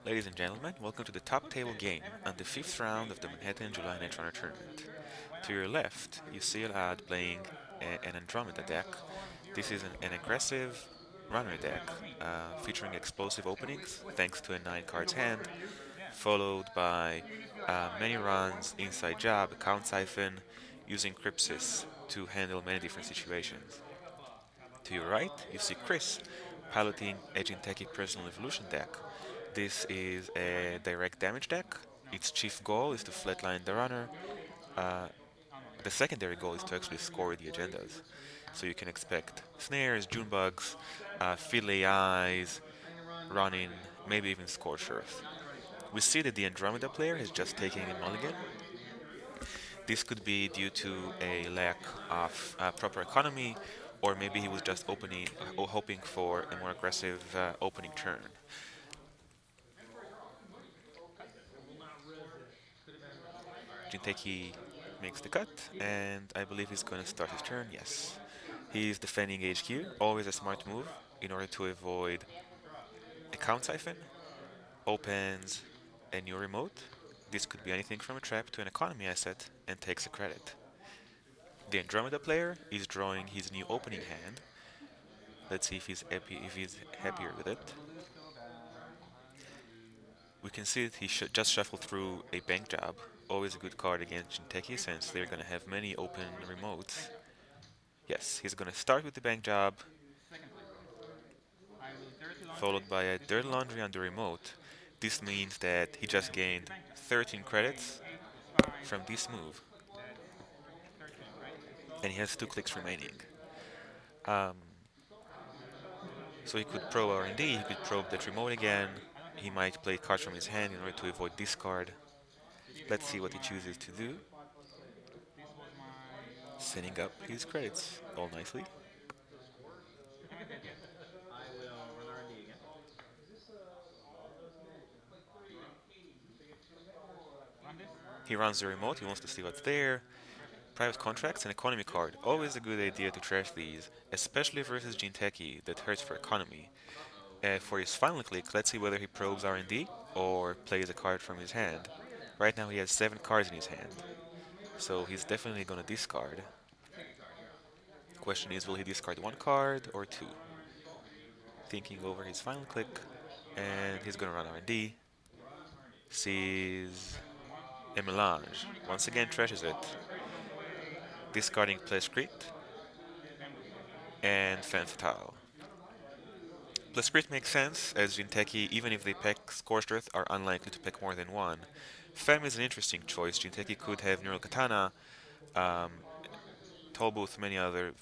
Ladies and gentlemen, welcome to the top table game on the fifth round of the Manhattan July Netrunner tournament. To your left, you see a lad playing an Andromeda deck. This is an aggressive runner deck featuring explosive openings thanks to a 9 cards hand, followed by many runs, inside jab, count siphon, using Crypsis to handle many different situations. To your right, you see Chris piloting a Jinteki Personal Evolution deck. This is a direct damage deck. Its chief goal is to flatline the runner. Uh, the secondary goal is to actually score the agendas. So you can expect snares, June bugs, fiddle AIs, running, maybe even Scorched Earth. We see that the Andromeda player has just taken a mulligan. This could be due to a lack of proper economy, or maybe he was just opening or hoping for a more aggressive opening turn. Jinteki makes the cut, and I believe he's going to start his turn. Yes, he's defending HQ, always a smart move in order to avoid a count siphon. Opens a new remote. This could be anything from a trap to an economy asset, and takes a credit. The Andromeda player is drawing his new opening hand. Let's see if he's happier with it. We can see that he just shuffled through a bank job, always a good card against Jinteki since they're gonna have many open remotes. Yes, he's gonna start with the bank job, followed by a dirt laundry on the remote. This means that he just gained 13 credits from this move, and he has 2 clicks remaining. Um, so he could probe R&D, he could probe that remote again, he might play cards from his hand in order to avoid discard. Let's see what he chooses to do. Setting up his credits all nicely. He runs the remote, he wants to see what's there. Private contracts and economy card. Always a good idea to trash these, especially versus Jinteki that hurts for economy. For his final click, let's see whether he probes R&D or plays a card from his hand. Right now he has 7 cards in his hand, so he's definitely gonna discard. Question is, will he discard 1 card or 2? Thinking over his final click, and he's gonna run R&D. Sees a melange. Once again trashes it. Discarding Plescrete and Fan Fatale. Plescrete makes sense, as Jinteki, even if they pick Scorched Earth, are unlikely to pick more than one. Fem is an interesting choice. Jinteki could have Neural Katana, um, Tollbooth, many other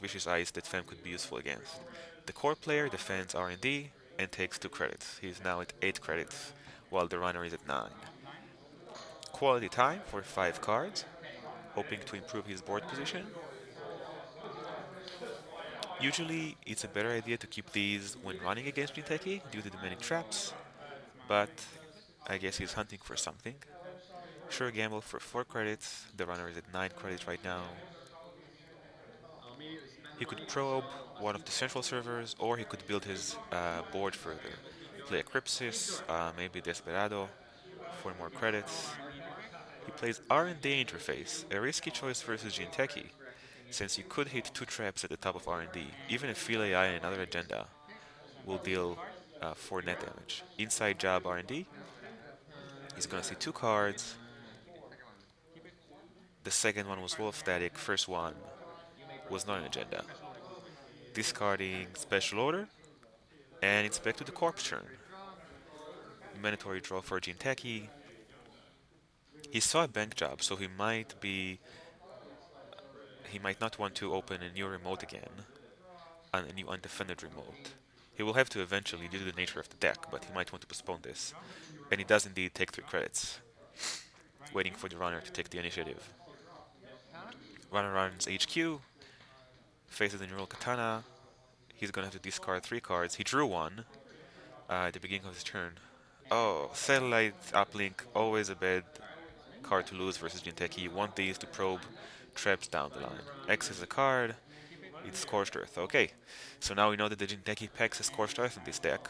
vicious eyes that Fem could be useful against. The core player defends R&D and takes 2 credits. He is now at 8 credits, while the runner is at 9. Quality time for 5 cards, hoping to improve his board position. Usually, it's a better idea to keep these when running against Jinteki due to the many traps, but I guess he's hunting for something. Sure gamble for 4 credits, the runner is at 9 credits right now. He could probe one of the central servers, or he could build his board further. Play a Crypsis, maybe Desperado for more credits. He plays R&D interface, a risky choice versus Jinteki, since you could hit 2 traps at the top of R&D. Even a Feel AI and another agenda will deal 4 net damage. Inside job R&D, he's gonna see 2 cards. The second one was Wolf Static, first one was not an agenda. Discarding Special Order, and it's back to the Corpse turn. Mandatory draw for Jinteki. He saw a bank job, so he might not want to open a new remote again, a new undefended remote. He will have to eventually due to the nature of the deck, but he might want to postpone this. And he does indeed take 3 credits, waiting for the runner to take the initiative. Runner runs HQ, faces the Neural Katana. He's gonna have to discard 3 cards. He drew 1 at the beginning of his turn. Oh, Satellite Uplink, always a bad card to lose versus Jinteki. You want these to probe traps down the line. X is a card, it's Scorched Earth. Okay, so now we know that the Jinteki packs a Scorched Earth in this deck.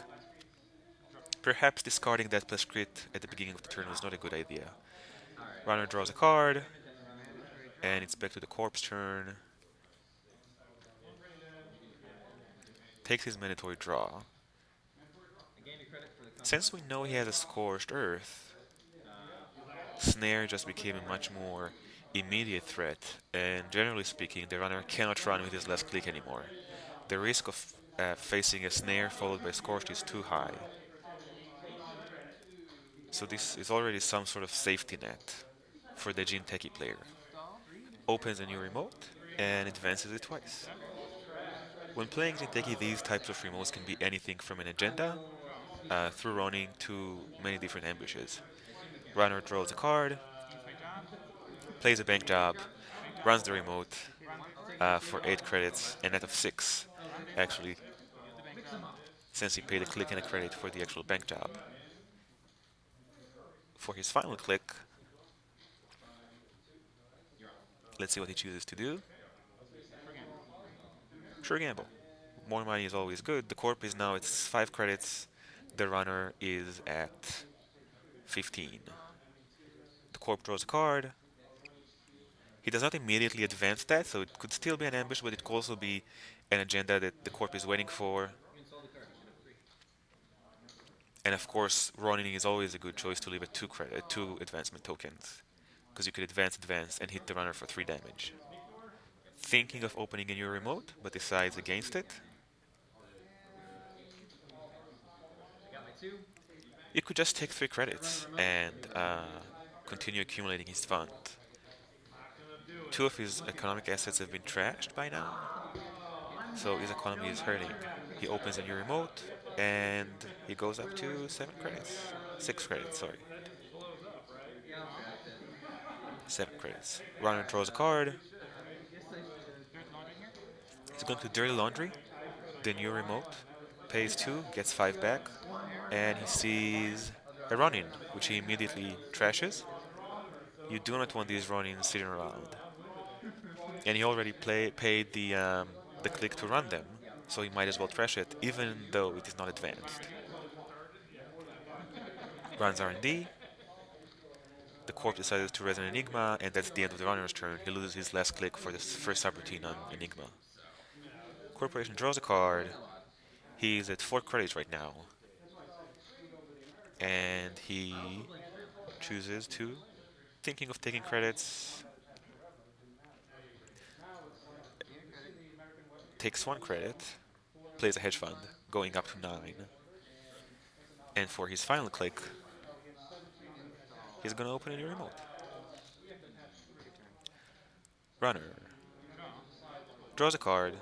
Perhaps discarding that plus crit at the beginning of the turn was not a good idea. Runner draws a card, and it's back to the corpse turn. Takes his mandatory draw. Since we know he has a Scorched Earth, Snare just became a much more immediate threat, and generally speaking, the runner cannot run with his last click anymore. The risk of facing a Snare followed by Scorched is too high. So this is already some sort of safety net for the Jinteki player. Opens a new remote and advances it twice. When playing Jinteki, these types of remotes can be anything from an agenda through running to many different ambushes. Runner draws a card, plays a bank job, runs the remote for 8 credits, a net of 6, actually, since he paid a click and a credit for the actual bank job. For his final click, let's see what he chooses to do. Sure gamble. More money is always good. The corp is now at 5 credits. The runner is at 15. The corp draws a card. He does not immediately advance that, so it could still be an ambush, but it could also be an agenda that the corp is waiting for. And of course, running is always a good choice to leave at 2 advancement tokens, because you could advance, and hit the runner for 3 damage. Thinking of opening a new remote, but decides against it. You could just take 3 credits and continue accumulating his fund. 2 of his economic assets have been trashed by now, so his economy is hurting. He opens a new remote, and he goes up to 7 credits. 6 credits, sorry. 7 credits. Runner draws a card. He's going to Dirty Laundry, the new remote. Pays 2, gets 5 back, and he sees a Ronin, which he immediately trashes. You do not want these Ronins sitting around. And he already paid the click to run them, so he might as well trash it, even though it is not advanced. Runs R&D. The corp decides to raise an Enigma, and that's the end of the runner's turn. He loses his last click for the first subroutine on Enigma. Corporation draws a card. He's at 4 credits right now, and he chooses to, thinking of taking credits, takes 1 credit, plays a hedge fund, going up to 9, and for his final click, he's gonna open a new remote. Runner draws a card.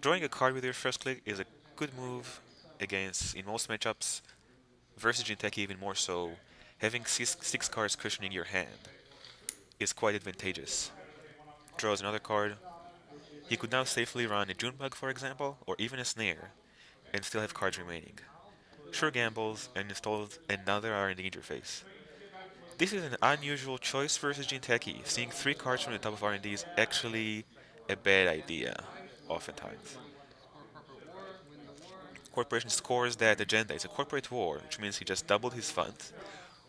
Drawing a card with your first click is a good move against, in most matchups, versus Jinteki even more so. Having 6 cards cushioning your hand is quite advantageous. Draws another card. He could now safely run a Junebug, for example, or even a Snare, and still have cards remaining. Sure gambles and installs another R&D interface. This is an unusual choice versus Jinteki. Seeing 3 cards from the top of R&D is actually a bad idea, oftentimes. Corporation scores that agenda. It's a corporate war, which means he just doubled his funds.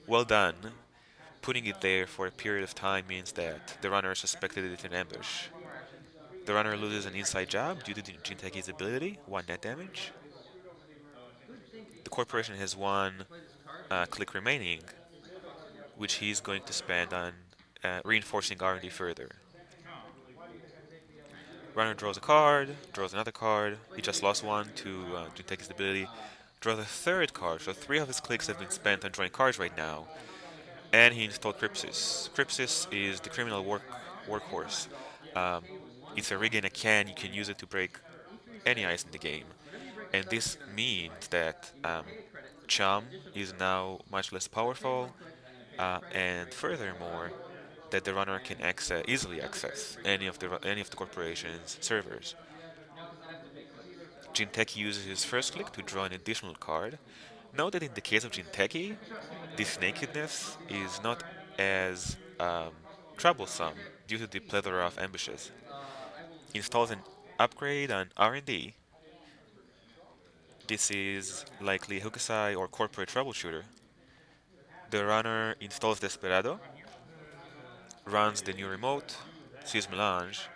Well done. Putting it there for a period of time means that the runner suspected it in ambush. The runner loses an inside job due to Jinteki's ability, 1 net damage. The corporation has 1 click remaining, which he's going to spend on reinforcing R&D further. Runner draws a card, draws another card. He just lost 1 to Jinteki's ability. Draws a 3rd card, so 3 of his clicks have been spent on drawing cards right now. And he installed Crypsis. Crypsis is the criminal workhorse. Um, it's a rig in a can. You can use it to break any ice in the game. And this means that Chum is now much less powerful, and furthermore, that the runner can easily access any of the corporation's servers. Jinteki uses his first click to draw an additional card. Note that in the case of Jinteki, this nakedness is not as troublesome due to the plethora of ambushes. Installs an upgrade on R&D. This is likely Hokusai or corporate troubleshooter. The runner installs Desperado, runs the new remote, sees Melange,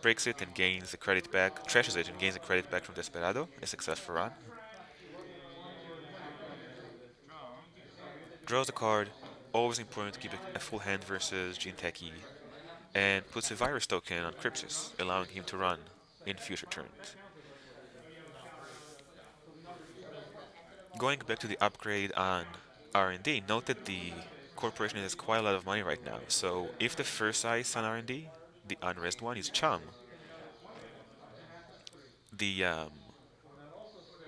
breaks it and gains the credit back, trashes it and gains the credit back from Desperado, a successful run. Draws a card, always important to keep a full hand versus Jinteki, and puts a virus token on Crypsis, allowing him to run in future turns. Going back to the upgrade on R&D, note that the corporation has quite a lot of money right now. So if the first ice on R&D, the unrest one, is Chum, the um,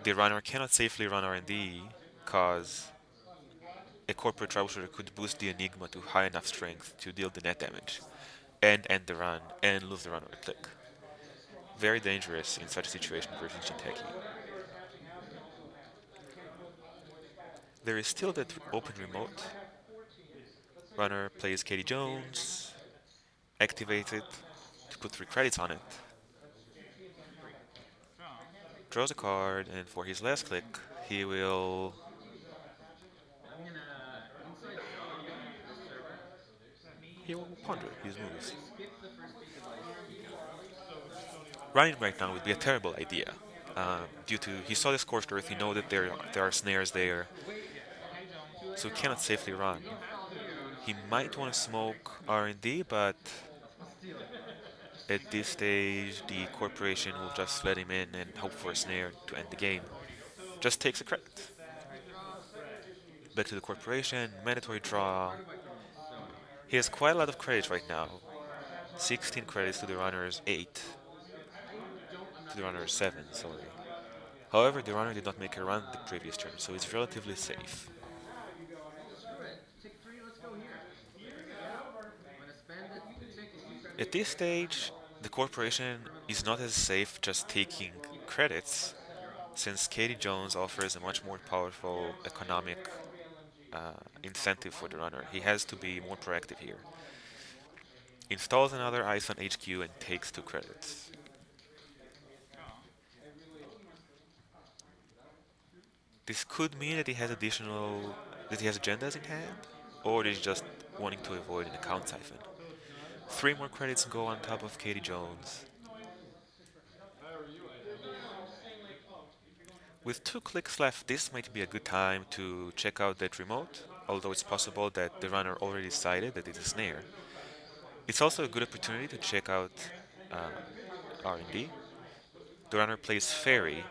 the runner cannot safely run R&D because a corporate troubleshooter could boost the Enigma to high enough strength to deal the net damage and end the run and lose the run on a click. Very dangerous in such a situation versus Jinteki. There is still that open remote. Runner plays Katie Jones, activates it to put 3 credits on it, draws a card, and for his last click, he will ponder his moves. Running right now would be a terrible idea. Due to he saw the scorched earth, he know that there are snares there, so he cannot safely run. He might want to smoke R&D, but at this stage, the corporation will just let him in and hope for a snare to end the game. Just takes a credit. Back to the corporation, mandatory draw. He has quite a lot of credits right now. 16 credits to the runner's 8. To the runner's 7, sorry. However, the runner did not make a run the previous turn, so it's relatively safe. At this stage, the corporation is not as safe just taking credits, since Katie Jones offers a much more powerful economic incentive for the runner. He has to be more proactive here. Installs another ice on HQ and takes 2 credits. This could mean that he has agendas in hand, or that he's just wanting to avoid an account siphon. 3 more credits go on top of Katie Jones. With 2 clicks left, this might be a good time to check out that remote, although it's possible that the runner already decided that it's a snare. It's also a good opportunity to check out uh, R&D. The runner plays Fairy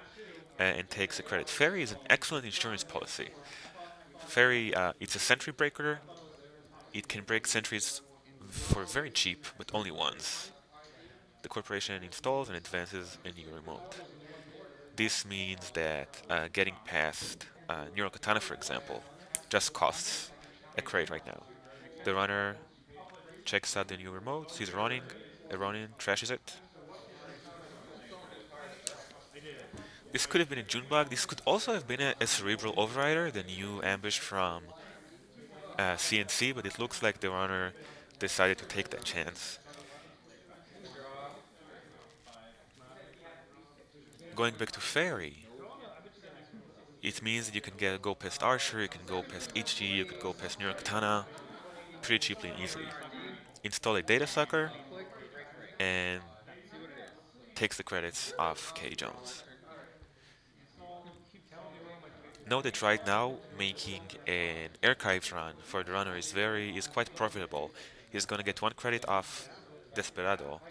and takes a credit. Fairy is an excellent insurance policy. Fairy, it's a sentry breaker. It can break sentries for very cheap, but only once. The corporation installs and advances a new remote. This means that getting past Neural Katana, for example, just costs a credit right now. The runner checks out the new remote, sees a Ronin trashes it. This could have been a June bug. This could also have been a Cerebral Overrider, the new ambush from CNC, but it looks like the runner decided to take that chance. Going back to Fairy, it means that you can go past Archer, you can go past HG, you could go past Neural Katana pretty cheaply and easily. Install a Data Sucker and takes the credits off Katie Jones. Note that right now making an archives run for the runner is quite profitable. He's gonna get 1 credit off Desperado,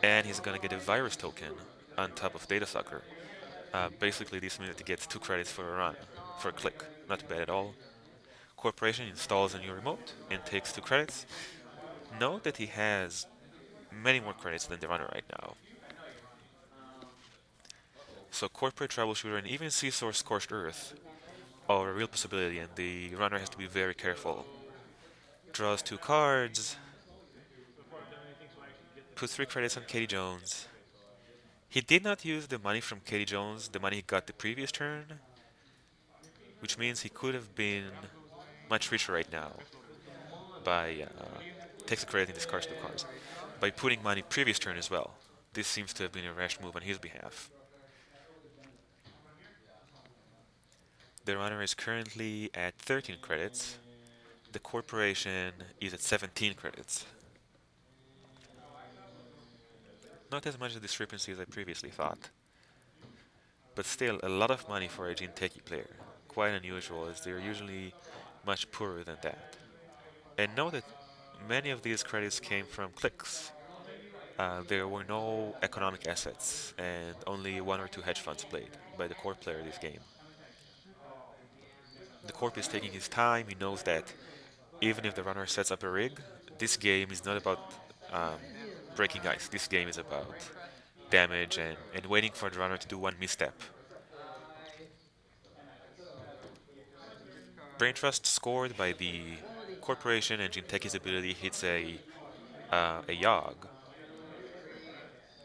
and he's gonna get a virus token on top of Data Sucker. Basically, this means that he gets 2 credits for a run, for a click. Not bad at all. Corporation installs a new remote and takes 2 credits. Note that he has many more credits than the runner right now. So corporate troubleshooter and even Seesaw Scorched Earth are a real possibility, and the runner has to be very careful. Draws 2 cards, puts 3 credits on Katie Jones. He did not use the money from Katie Jones, the money he got the previous turn, which means he could have been much richer right now by takes a credit and discards 2 cards by putting money previous turn as well. This seems to have been a rash move on his behalf. The runner is currently at 13 credits. The corporation is at 17 credits. Not as much a discrepancy as I previously thought, but still a lot of money for a Jinteki player. Quite unusual, as they're usually much poorer than that. And note that many of these credits came from clicks. There were no economic assets, and only one or two hedge funds played by the core player this game. The corp is taking his time. He knows that even if the runner sets up a rig, this game is not about um, breaking ice. This game is about damage and waiting for the runner to do one misstep. Brain Trust scored by the corporation, and Jinteki's ability hits a Yogg,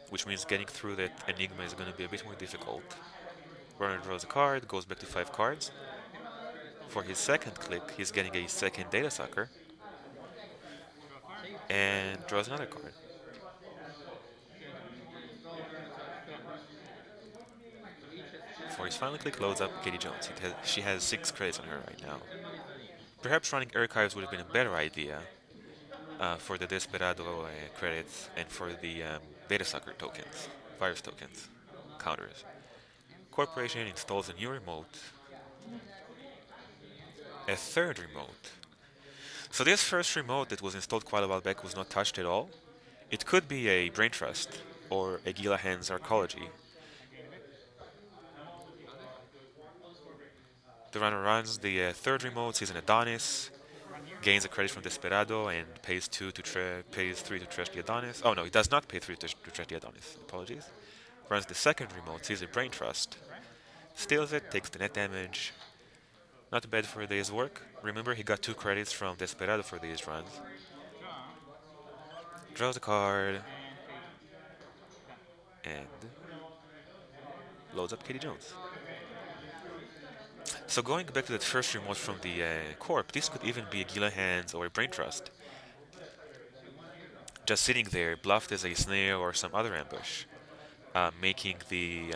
which means getting through that enigma is going to be a bit more difficult. Runner draws a card, goes back to 5 cards. For his second click, he's getting a second data sucker and draws another card. For his final click, loads up Katie Jones. She has 6 credits on her right now. Perhaps running archives would have been a better idea for the Desperado credits and for the data sucker tokens, virus tokens, counters. Corporation installs a new remote, a third remote. So this first remote that was installed quite a while back was not touched at all. It could be a Brain Trust or a Gilahan's Arcology. The runner runs the third remote, sees an Adonis, gains a credit from Desperado, and pays pays 3 to trash the Adonis. Oh no, he does not pay 3 to trash the Adonis. Apologies. Runs the second remote, sees a Brain Trust, steals it, takes the net damage. Not bad for a day's work. Remember, he got 2 credits from Desperado for these runs. Draws a card, and loads up Katie Jones. So going back to that first remote from the Corp, this could even be a Gilahan's or a Brain Trust. Just sitting there, bluffed as a snare or some other ambush, making the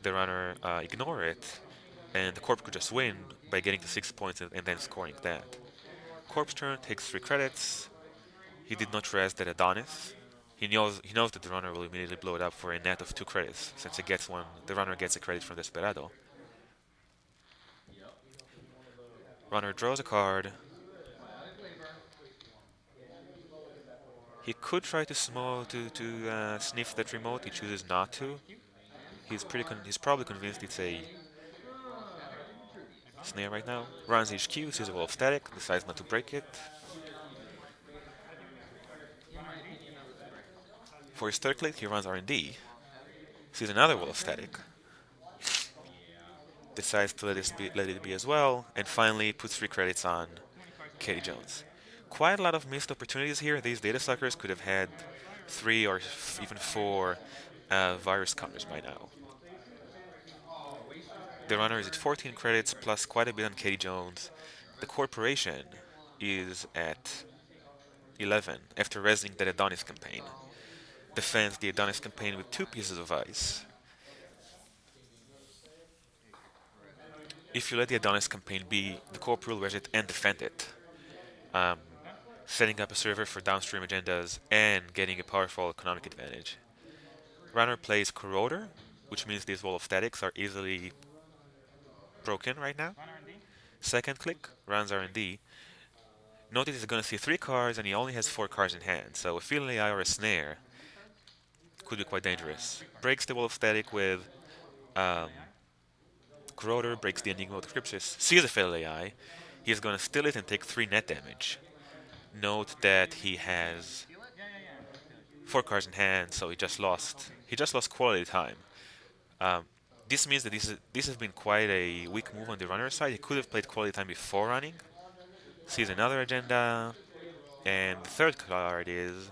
runner ignore it, and the Corp could just win by getting to 6 points and then scoring that. Corp's turn takes 3 credits. He did not rest that Adonis. He knows that the runner will immediately blow it up for a net of 2 credits, since it gets one. The runner gets a credit from Desperado. Runner draws a card. He could try to sniff that remote. He chooses not to. He's probably convinced it's a snare right now. Runs HQ, sees a wall of static, decides not to break it. For his third click, he runs R&D, sees another wall of static, decides to let it be as well, and finally puts 3 credits on Katie Jones. Quite a lot of missed opportunities here. These data suckers could have had 3 or even 4 virus counters by now. The runner is at 14 credits plus quite a bit on Katie Jones. The corporation is at 11 after resing the Adonis campaign. Defends the Adonis campaign with 2 pieces of ice. If you let the Adonis campaign be, the Corp will res it and defend it, setting up a server for downstream agendas and getting a powerful economic advantage. Runner plays Corroder, which means these wall of statics are easily broken right now. Second click, runs R&D. Notice he's going to see 3 cards and he only has 4 cards in hand, so a Field AI or a Snare could be quite dangerous. Breaks the wall of static with Corroder, breaks the Enigma with Crypsis, sees a Field AI. He's going to steal it and take 3 net damage. Note that he has 4 cards in hand, so he just lost quality time. This means that this has been quite a weak move on the runner side. He could have played quality time before running. Sees another agenda, and the third card is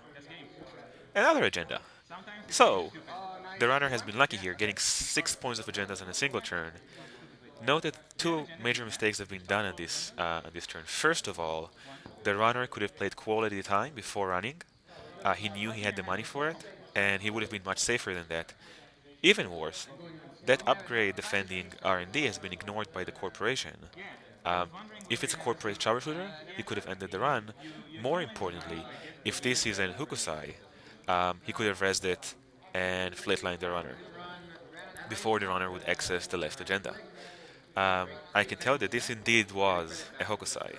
another agenda. So the runner has been lucky here, getting 6 points of agendas on a single turn. Note that 2 major mistakes have been done on this turn. First of all, the runner could have played quality time before running. He knew he had the money for it, and he would have been much safer than that. Even worse, that upgrade defending R&D has been ignored by the corporation. Um, if it's a corporate troubleshooter, he could have ended the run. More importantly, if this is an Hukusai, he could have rezzed it and flatlined the runner before the runner would access the left agenda. I can tell that this indeed was a Hokusai.